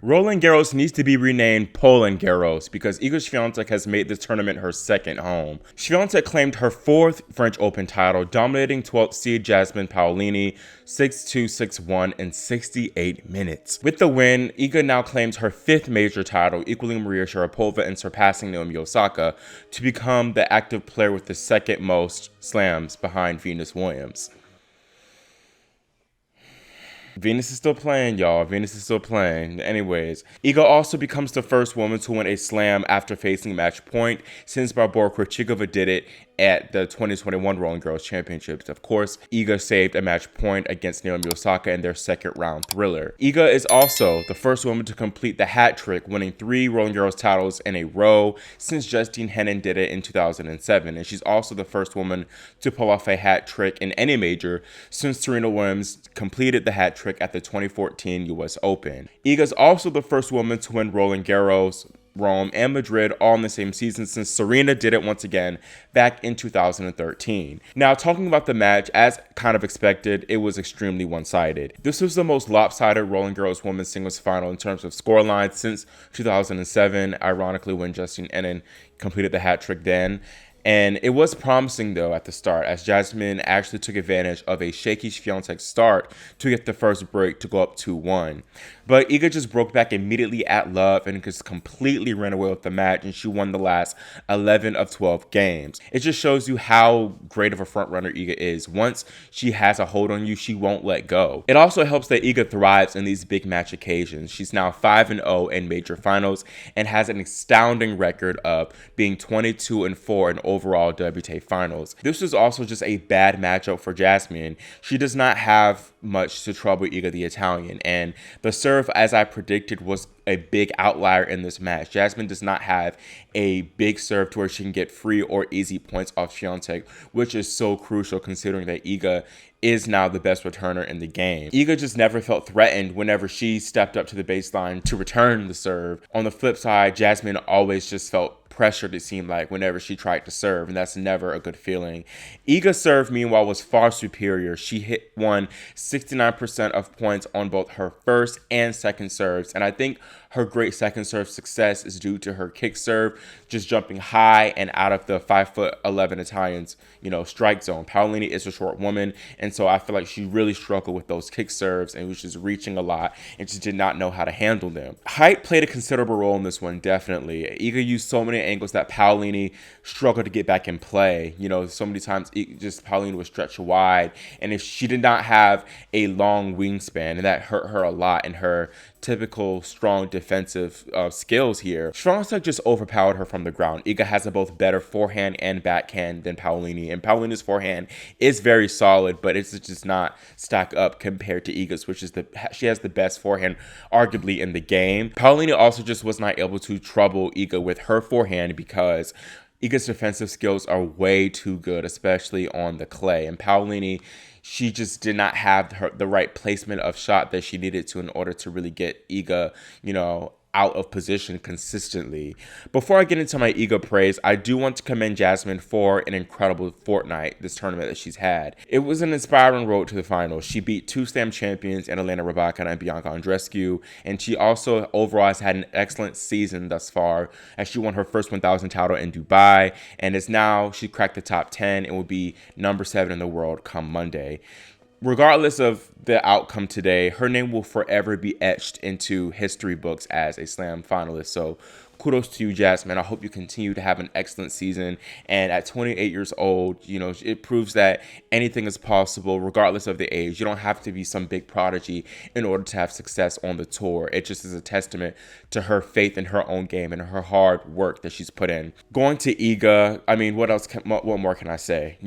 Roland Garros needs to be renamed Poland Garros because Iga Swiatek has made this tournament her second home. Swiatek claimed her fourth French Open title, dominating 12th seed Jasmine Paolini 6-2, 6-1 in 68 minutes. With the win, Iga now claims her fifth major title, equaling Maria Sharapova and surpassing Naomi Osaka to become the active player with the second most slams behind Venus Williams. Venus is still playing, y'all. Venus is still playing. Anyways, Iga also becomes the first woman to win a slam after facing match point since Barbora Krejcikova did it at the 2021 Roland Garros Championships. Of course, Iga saved a match point against Naomi Osaka in their second round thriller. Iga is also the first woman to complete the hat trick, winning 3 Roland Garros titles in a row since Justine Henin did it in 2007. And she's also the first woman to pull off a hat trick in any major since Serena Williams completed the hat trick at the 2014 US Open. Iga is also the first woman to win Roland Garros, Rome, and Madrid all in the same season since Serena did it once again back in 2013. Now, talking about the match, as kind of expected, it was extremely one-sided. This was the most lopsided Roland Garros women's singles final in terms of scoreline since 2007, ironically when Justine Henin completed the hat trick then. And it was promising, though, at the start, as Jasmine actually took advantage of a shaky Swiatek start to get the first break to go up 2-1. But Iga just broke back immediately at love and just completely ran away with the match, and she won the last 11 of 12 games. It just shows you how great of a frontrunner Iga is. Once she has a hold on you, she won't let go. It also helps that Iga thrives in these big match occasions. She's now 5-0 in major finals and has an astounding record of being 22-4 in overall WTA finals. This was also just a bad matchup for Jasmine. She does not have much to trouble Iga the Italian, and the serve, as I predicted, was a big outlier in this match. Jasmine does not have a big serve to where she can get free or easy points off Swiatek, which is so crucial considering that Iga is now the best returner in the game. Iga just never felt threatened whenever she stepped up to the baseline to return the serve. On the flip side, Jasmine always just felt pressured, it seemed like, whenever she tried to serve, and that's never a good feeling. Iga's serve, meanwhile, was far superior. She won 69% of points on both her first and second serves, and I think her great second serve success is due to her kick serve, just jumping high and out of the 5'11" Italians, strike zone. Paolini is a short woman, and so I feel like she really struggled with those kick serves and was just reaching a lot and just did not know how to handle them. Height played a considerable role in this one, definitely. Iga used so many angles that Paolini struggled to get back in play. So many times Paolini was stretched wide, and if she did not have a long wingspan, and that hurt her a lot in her typical strong defensive skills here. Swiatek just overpowered her from the ground. Iga has a both better forehand and backhand than Paolini, and Paolini's forehand is very solid, but it's just not stack up compared to Iga's, which is she has the best forehand arguably in the game. Paolini also just was not able to trouble Iga with her forehand because Iga's defensive skills are way too good, especially on the clay. And Paolini, she just did not have the right placement of shot that she needed to in order to really get Iga, out of position consistently. Before I get into my Iga praise, I do want to commend Jasmine for an incredible fortnight, this tournament that she's had. It was an inspiring road to the finals. She beat 2 slam champions in Elena Rybakina and Bianca Andreescu, and she also overall has had an excellent season thus far as she won her first 1,000 title in Dubai, and she cracked the top 10 and will be number 7 in the world come Monday. Regardless of the outcome today, her name will forever be etched into history books as a slam finalist. So kudos to you, Jasmine. I hope you continue to have an excellent season. And at 28 years old, it proves that anything is possible regardless of the age. You don't have to be some big prodigy in order to have success on the tour. It just is a testament to her faith in her own game and her hard work that she's put in. Going to Iga, what more can I say?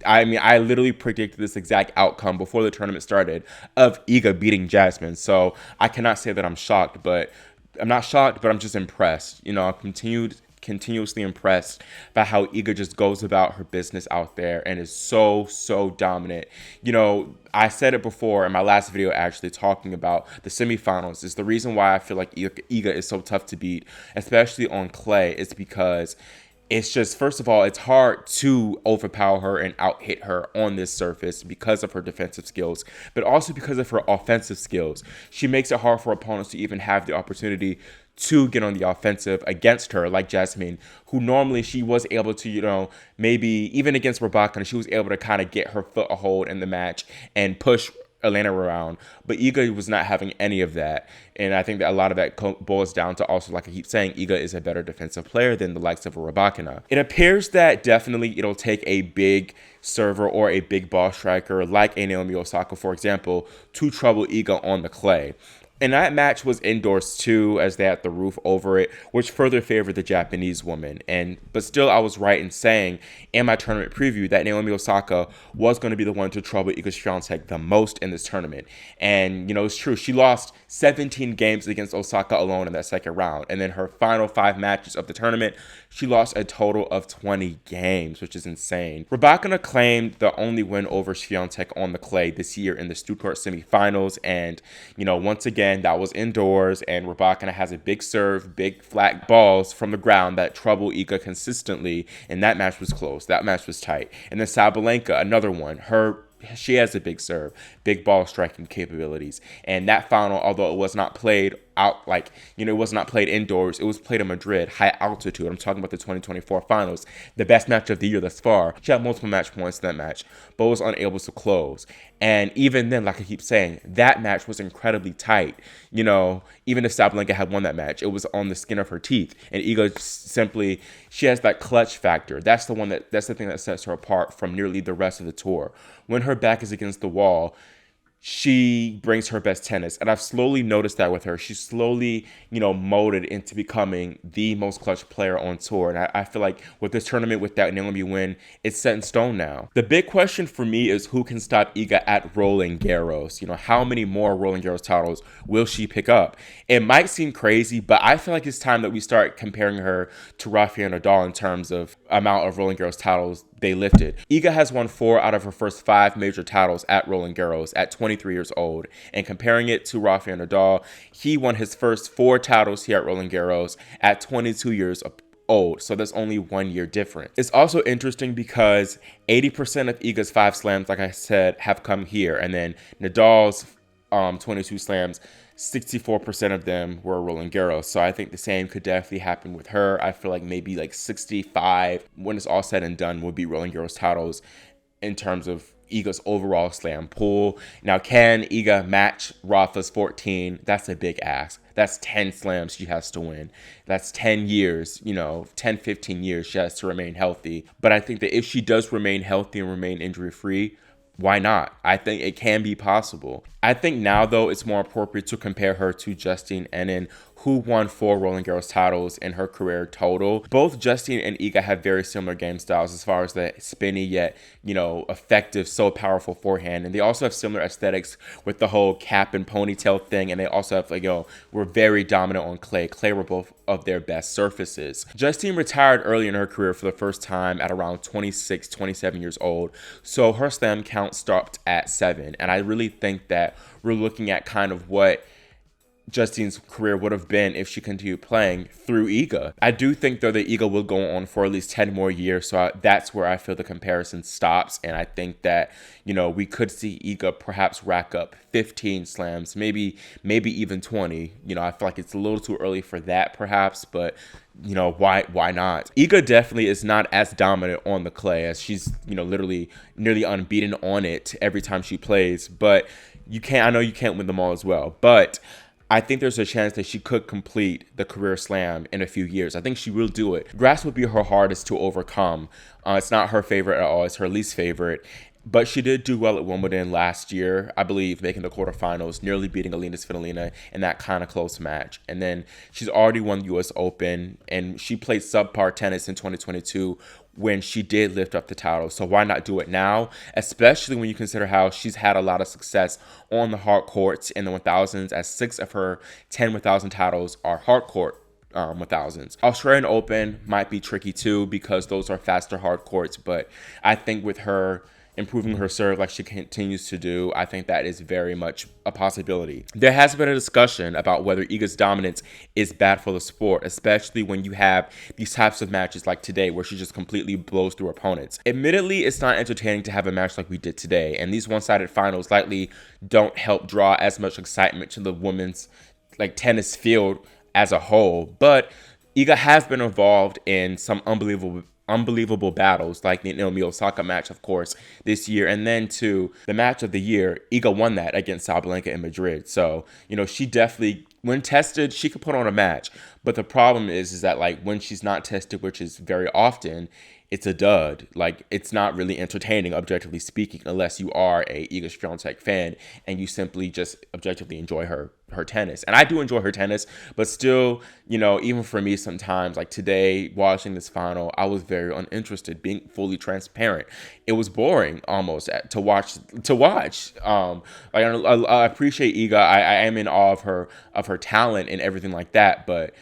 I literally predicted this exact outcome before the tournament started of Iga beating Jasmine. So I cannot say that I'm shocked, but I'm not shocked, but I'm just impressed. I'm continuously impressed by how Iga just goes about her business out there and is so dominant. I said it before in my last video, actually talking about the semifinals. Is the reason why I feel like Iga is so tough to beat, especially on clay, is because it's just, first of all, it's hard to overpower her and out hit her on this surface because of her defensive skills, but also because of her offensive skills. She makes it hard for opponents to even have the opportunity to get on the offensive against her, like Jasmine, who normally she was able to, maybe even against Rybakina, she was able to kind of get her foot a hold in the match and push Elena around, but Iga was not having any of that. And I think that a lot of that boils down to also, like I keep saying, Iga is a better defensive player than the likes of a Rybakina. It appears that definitely it'll take a big server or a big ball striker like a Naomi Osaka, for example, to trouble Iga on the clay. And that match was indoors too, as they had the roof over it, which further favored the Japanese woman. But still, I was right in saying in my tournament preview that Naomi Osaka was going to be the one to trouble Iga Swiatek the most in this tournament. And, it's true. She lost 17 games against Osaka alone in that second round. And then her final 5 matches of the tournament, she lost a total of 20 games, which is insane. Rybakina claimed the only win over Swiatek on the clay this year in the Stuttgart semifinals. And, once again, that was indoors, and Rybakina has a big serve, big flat balls from the ground that trouble Iga consistently, and that match was close. That match was tight. And then Sabalenka, another one. She has a big serve, big ball striking capabilities. And that final, although it was not played out, it was not played indoors, it was played in Madrid, high altitude. I'm talking about the 2024 finals, the best match of the year thus far. She had multiple match points in that match, but was unable to close. And even then, like I keep saying, that match was incredibly tight. Even if Sabalenka had won that match, it was on the skin of her teeth. And Iga simply, she has that clutch factor. That's the thing that sets her apart from nearly the rest of the tour. When her back is against the wall, she brings her best tennis. And I've slowly noticed that with her. She's slowly, molded into becoming the most clutch player on tour. And I feel like with this tournament, with that Naomi win, it's set in stone now. The big question for me is who can stop Iga at Roland Garros? How many more Roland Garros titles will she pick up? It might seem crazy, but I feel like it's time that we start comparing her to Rafael Nadal in terms of amount of Roland Garros titles they lifted. Iga has won 4 out of her first 5 major titles at Roland Garros at 23 years old. And comparing it to Rafael Nadal, he won his first 4 titles here at Roland Garros at 22 years old. So there's only 1 year difference. It's also interesting because 80% of Iga's 5 slams, like I said, have come here. And then Nadal's 22 slams, 64% of them were Roland Garros. So I think the same could definitely happen with her. I feel like maybe 65, when it's all said and done, would be Roland Garros titles in terms of Iga's overall slam pool. Now, can Iga match Rafa's 14? That's a big ask. That's 10 slams she has to win. That's 10 years, 10, 15 years she has to remain healthy. But I think that if she does remain healthy and remain injury-free, why not? I think it can be possible. I think now, though, it's more appropriate to compare her to Justine Henin, who won 4 Roland Garros titles in her career total. Both Justine and Iga have very similar game styles as far as the spinny yet, effective, so powerful forehand. And they also have similar aesthetics with the whole cap and ponytail thing. And they also have, were very dominant on clay. Clay were both of their best surfaces. Justine retired early in her career for the first time at around 26, 27 years old. So her slam count stopped at 7. And I really think that we're looking at kind of what Justine's career would have been if she continued playing through Iga. I do think, though, that Iga will go on for at least 10 more years, so that's where I feel the comparison stops, and I think that, we could see Iga perhaps rack up 15 slams, maybe even 20. I feel like it's a little too early for that, perhaps, but why not? Iga definitely is not as dominant on the clay, as she's, literally nearly unbeaten on it every time she plays, but I know you can't win them all as well, but I think there's a chance that she could complete the career slam in a few years. I think she will do it. Grass would be her hardest to overcome. It's not her favorite at all. It's her least favorite. But she did do well at Wimbledon last year, I believe, making the quarterfinals, nearly beating Alina Svitolina in that kind of close match. And then she's already won the U.S. Open, and she played subpar tennis in 2022 when she did lift up the title. So why not do it now, especially when you consider how she's had a lot of success on the hard courts in the 1000s, as 6 of her 10 1000 titles are hard court 1000s. Australian Open might be tricky too because those are faster hard courts, but I think with her improving her serve like she continues to do, I think that is very much a possibility. There has been a discussion about whether Iga's dominance is bad for the sport, especially when you have these types of matches like today where she just completely blows through opponents. Admittedly, it's not entertaining to have a match like we did today, and these one-sided finals likely don't help draw as much excitement to the women's tennis field as a whole, but Iga has been involved in some unbelievable battles, like the Naomi Osaka match, of course, this year. And then to the match of the year, Iga won that against Sabalenka in Madrid. So, she definitely, when tested, she could put on a match. But the problem is that when she's not tested, which is very often, it's a dud. It's not really entertaining, objectively speaking, unless you are a Iga Swiatek fan and you simply just objectively enjoy her tennis. And I do enjoy her tennis, but still, even for me sometimes, like today, watching this final, I was very uninterested, being fully transparent. It was boring almost to watch. I appreciate Iga. I am in awe of her talent and everything like that, but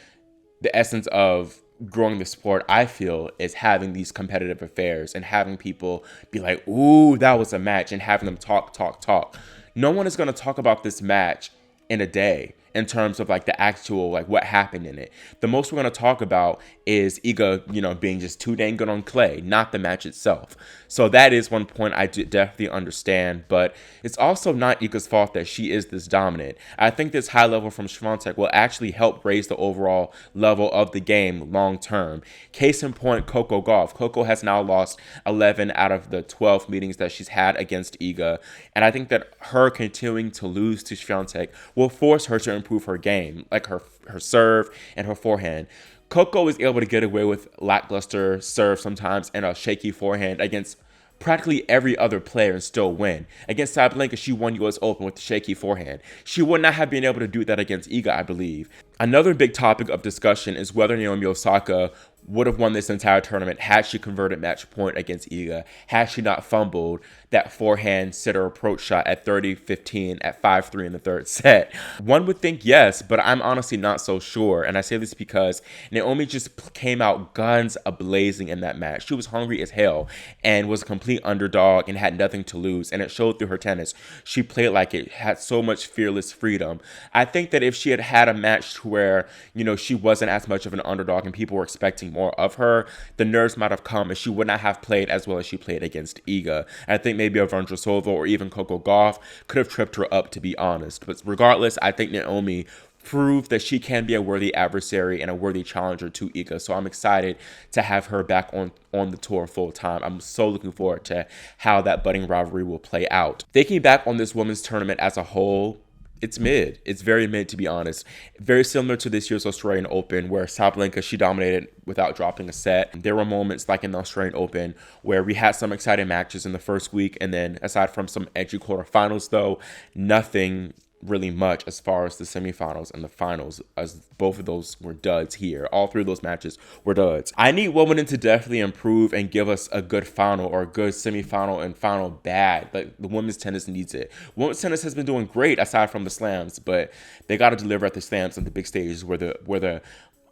the essence of growing the sport, I feel, is having these competitive affairs and having people be like, ooh, that was a match, and having them talk. No one is going to talk about this match in a day in terms of the actual what happened in it. The most we're going to talk about is Iga, being just too dang good on clay, not the match itself. So that is one point I definitely understand, but it's also not Iga's fault that she is this dominant. I think this high level from Swiatek will actually help raise the overall level of the game long term. Case in point, Coco Gauff. Coco has now lost 11 out of the 12 meetings that she's had against Iga, and I think that her continuing to lose to Swiatek will force her to improve her game, like her serve and her forehand. Coco is able to get away with lackluster serve sometimes and a shaky forehand against practically every other player and still win. Against Sabalenka, she won US Open with the shaky forehand. She would not have been able to do that against Iga, I believe. Another big topic of discussion is whether Naomi Osaka would have won this entire tournament had she converted match point against Iga, had she not fumbled that forehand sitter approach shot at 30-15 at 5-3 in the third set. One would think yes, but I'm honestly not so sure. And I say this because Naomi just came out guns a-blazing in that match. She was hungry as hell and was a complete underdog and had nothing to lose. And it showed through her tennis. She played like it, had so much fearless freedom. I think that if she had had a match where, she wasn't as much of an underdog and people were expecting more of her, the nerves might have come and she would not have played as well as she played against Iga. I think maybe a Vondrousova or even Coco Gauff could have tripped her up, to be honest. But regardless, I think Naomi proved that she can be a worthy adversary and a worthy challenger to Iga. So I'm excited to have her back on the tour full time. I'm so looking forward to how that budding rivalry will play out. Thinking back on this women's tournament as a whole, it's mid. It's very mid, to be honest. Very similar to this year's Australian Open, where Sabalenka, she dominated without dropping a set. There were moments like in the Australian Open where we had some exciting matches in the first week, and then aside from some edgy quarterfinals, though, nothing really much as far as the semifinals and the finals, as both of those were duds here. All three of those matches were duds. I need Wimbledon to definitely improve and give us a good final or a good semifinal and final bad. Like, the women's tennis needs it. Women's tennis has been doing great aside from the slams, but they got to deliver at the slams and the big stages where the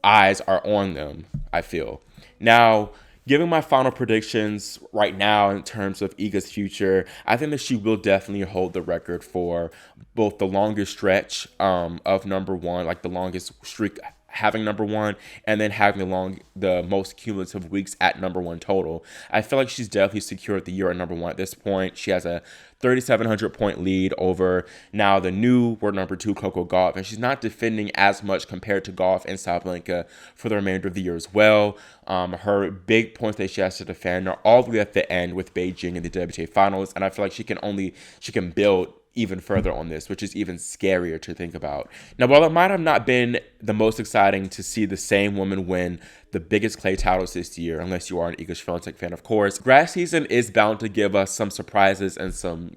eyes are on them, I feel. Now, giving my final predictions right now in terms of Iga's future, I think that she will definitely hold the record for both the longest stretch of number one, like the longest streak having number one, and then having the most cumulative weeks at number one total. I feel like she's definitely secured the year at number one at this point. She has a 3,700 point lead over now the new world number two, Coco Gauff, and she's not defending as much compared to Gauff and Sabalenka for the remainder of the year as well. Her big points that she has to defend are all the way at the end with Beijing in the WTA finals, and I feel like she can build even further on this, which is even scarier to think about. Now, while it might have not been the most exciting to see the same woman win the biggest clay titles this year, unless you are an Iga Swiatek fan, of course, grass season is bound to give us some surprises and some,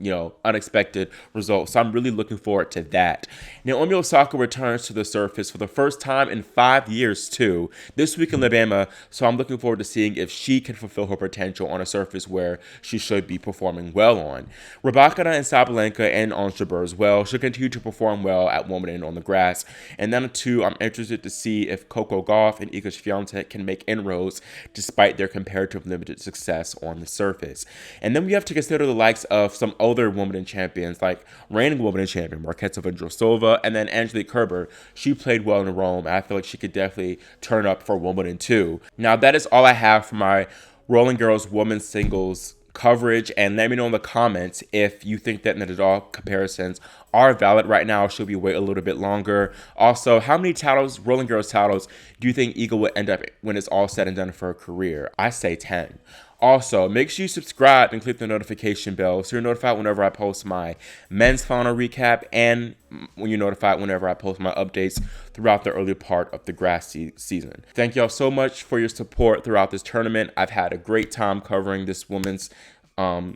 unexpected results. So I'm really looking forward to that. Naomi Osaka returns to the surface for the first time in 5 years, too, this week in Alabama. So I'm looking forward to seeing if she can fulfill her potential on a surface where she should be performing well on. Rybakina and Sabalenka and Ons Jabeur as well should continue to perform well at Wimbledon on the grass. And then, too, I'm I'm interested to see if Coco Gauff and Iga Swiatek can make inroads despite their comparative limited success on the surface. And then we have to consider the likes of some other Wimbledon champions like reigning Wimbledon champion Marketa Vondrousova, and then Angelique Kerber. She played well in Rome, and I feel like she could definitely turn up for Wimbledon too. Now, that is all I have for my Roland Garros women's singles coverage, and let me know in the comments if you think that Nadal comparisons are valid right now. Should we wait a little bit longer? Also, how many titles, Roland Garros titles, do you think Iga will end up when it's all said and done for her career? I say 10. Also, make sure you subscribe and click the notification bell so you're notified whenever I post my men's final recap and when you're notified whenever I post my updates throughout the early part of the grass season. Thank y'all so much for your support throughout this tournament. I've had a great time covering this women's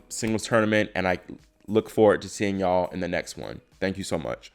singles tournament, and I look forward to seeing y'all in the next one. Thank you so much.